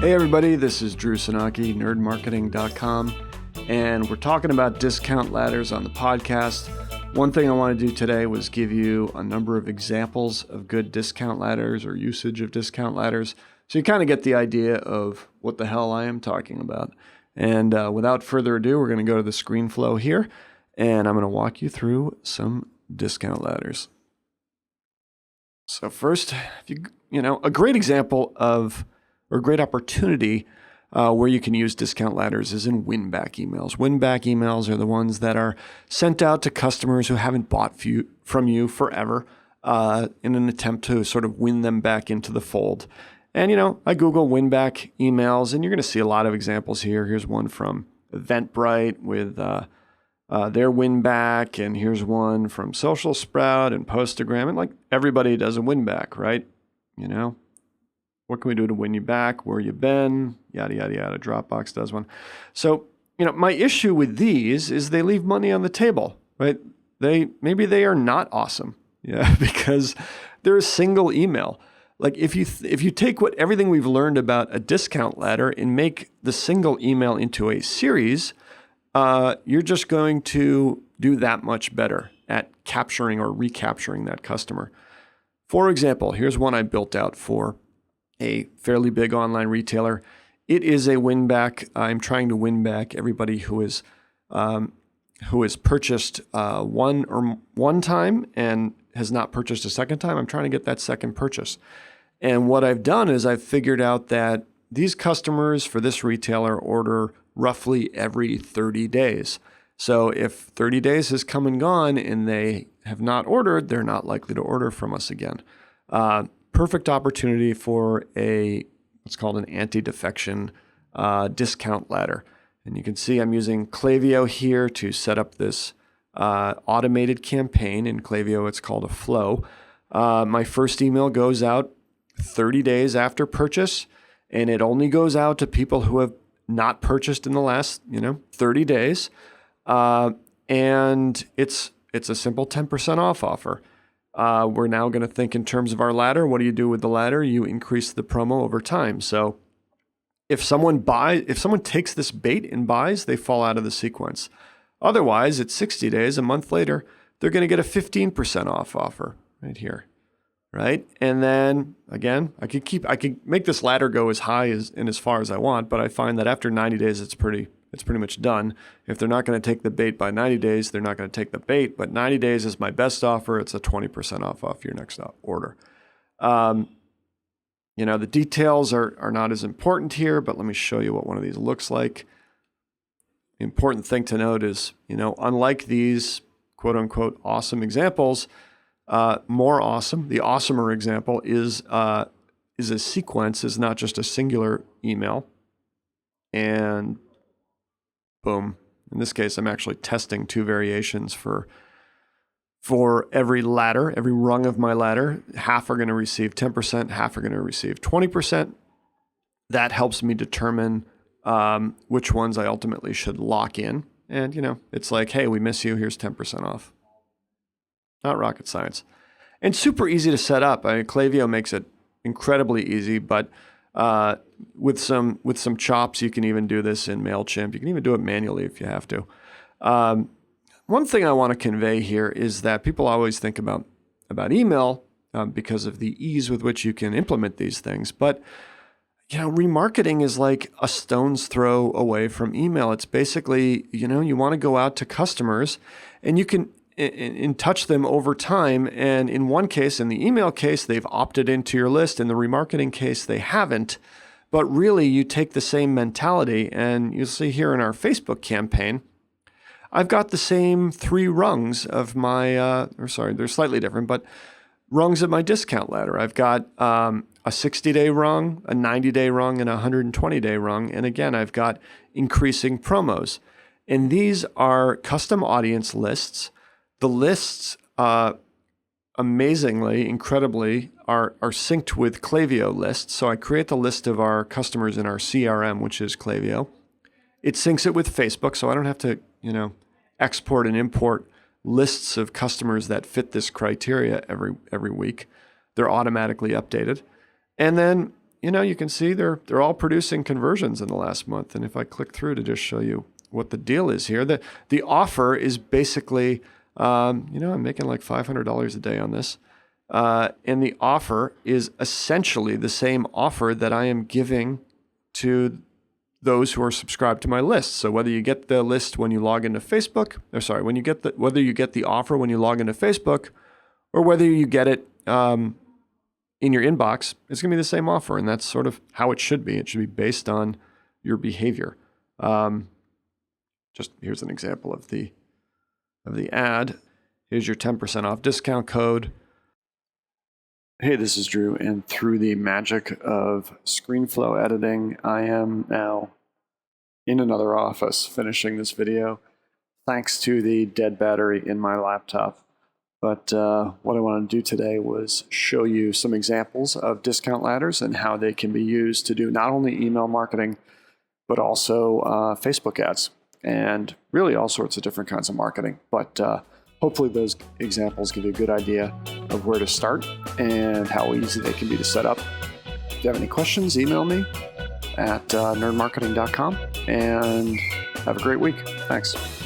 Hey everybody, this is Drew Sanocki, nerdmarketing.com, and we're talking about discount ladders on the podcast. One thing I want to do today was give you a number of examples of good discount ladders or usage of discount ladders, so you kind of get the idea of what the hell I am talking about. And without further ado, we're going to go to the screen flow here, and I'm going to walk you through some discount ladders. So first, a great example of or a great opportunity where you can use discount ladders is in Winback emails. Winback emails are the ones that are sent out to customers who haven't bought from you forever in an attempt to sort of win them back into the fold. And, I Google Winback emails, and you're going to see a lot of examples here. Here's one from Eventbrite with their Winback, and here's one from Social Sprout and Postagram. And like everybody does a Winback, right? What can we do to win you back? Where you been? Yada, yada, yada. Dropbox does one. So, my issue with these is they leave money on the table, right? Maybe they are not awesome, because they're a single email. Like if you take everything we've learned about a discount ladder and make the single email into a series, you're just going to do that much better at capturing or recapturing that customer. For example, here's one I built out for a fairly big online retailer. It is a Winback. I'm trying to win back everybody who has purchased one time and has not purchased a second time. I'm trying to get that second purchase. And what I've done is I've figured out that these customers for this retailer order roughly every 30 days. So if 30 days has come and gone and they have not ordered, they're not likely to order from us again. Perfect opportunity for what's called an anti-defection discount ladder. And you can see I'm using Klaviyo here to set up this automated campaign. In Klaviyo, it's called a flow. My first email goes out 30 days after purchase, and it only goes out to people who have not purchased in the last 30 days. And it's a simple 10% off offer. We're now going to think in terms of our ladder. What do you do with the ladder? You increase the promo over time. So if someone takes this bait and buys, they fall out of the sequence. Otherwise, it's 60 days, a month later, they're going to get a 15% off offer right here, right? And then again, I could make this ladder go as high and as far as I want, but I find that after 90 days, it's pretty much done. If they're not going to take the bait by 90 days, they're not going to take the bait. But 90 days is my best offer. It's a 20% off your next order. The details are not as important here, but let me show you what one of these looks like. The important thing to note is, unlike these quote unquote awesome examples, more awesome, the awesomer example is a sequence, is not just a singular email. And boom. In this case, I'm actually testing two variations for every ladder, every rung of my ladder. Half are going to receive 10%, half are going to receive 20%. That helps me determine which ones I ultimately should lock in. And, it's like, hey, we miss you. Here's 10% off. Not rocket science. And super easy to set up. Klaviyo makes it incredibly easy, but with some chops, you can even do this in MailChimp. You can even do it manually if you have to. One thing I want to convey here is that people always think about email because of the ease with which you can implement these things. But remarketing is like a stone's throw away from email. It's basically, you want to go out to customers and you can touch them over time. And in one case, in the email case, they've opted into your list. In the remarketing case, they haven't. But really, you take the same mentality, and you'll see here in our Facebook campaign, I've got the same 3 rungs of my, they're slightly different, but rungs of my discount ladder. I've got a 60-day rung, a 90-day rung, and a 120-day rung. And again, I've got increasing promos. And these are custom audience lists. The lists, amazingly, incredibly, are synced with Klaviyo lists. So I create the list of our customers in our CRM, which is Klaviyo. It syncs it with Facebook, so I don't have to, export and import lists of customers that fit this criteria every week. They're automatically updated. And then, you can see they're all producing conversions in the last month. And if I click through to just show you what the deal is here, the offer is basically, I'm making like $500 a day on this. And the offer is essentially the same offer that I am giving to those who are subscribed to my list. So whether you get the list when you log into Facebook, whether you get the offer when you log into Facebook, or whether you get it in your inbox, it's going to be the same offer. And that's sort of how it should be. It should be based on your behavior. Just here's an example of the ad. Here's your 10% off discount code. Hey, this is Drew, and through the magic of ScreenFlow editing, I am now in another office finishing this video, thanks to the dead battery in my laptop. But what I wanted to do today was show you some examples of discount ladders and how they can be used to do not only email marketing, but also Facebook ads, and really all sorts of different kinds of marketing. But hopefully those examples give you a good idea of where to start and how easy they can be to set up. If you have any questions, email me at nerdmarketing.com, and have a great week. Thanks.